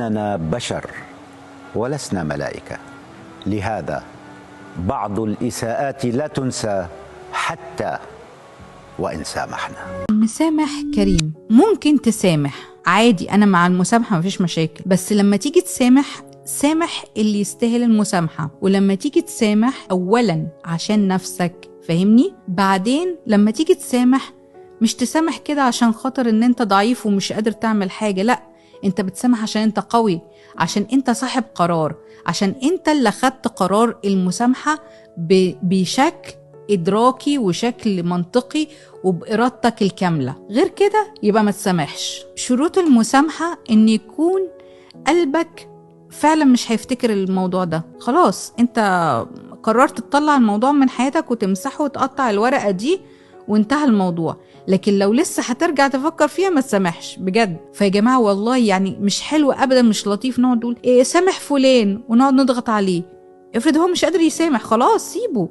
إننا بشر ولسنا ملائكة، لهذا بعض الإساءات لا تنسى حتى وإن سامحنا. المسامح كريم، ممكن تسامح عادي، أنا مع المسامحة مفيش مشاكل، بس لما تيجي تسامح سامح اللي يستاهل المسامحة، ولما تيجي تسامح أولا عشان نفسك، فاهمني؟ بعدين لما تيجي تسامح مش تسامح كده عشان خاطر ان انت ضعيف ومش قادر تعمل حاجة، لا، انت بتسامح عشان انت قوي، عشان انت صاحب قرار، عشان انت اللي خدت قرار المسامحة بشكل إدراكي وشكل منطقي وبإرادتك الكاملة. غير كده يبقى ما تسامحش. شروط المسامحة ان يكون قلبك فعلا مش هيفتكر الموضوع ده، خلاص انت قررت تطلع الموضوع من حياتك وتمسحه وتقطع الورقة دي وانتهى الموضوع. لكن لو لسه هترجع تفكر فيها ما تسامحش بجد. فيا جماعة والله يعني مش حلو ابدا، مش لطيف نقعد نقول ايه سامح فلان ونقعد نضغط عليه. افرض هو مش قادر يسامح، خلاص سيبه.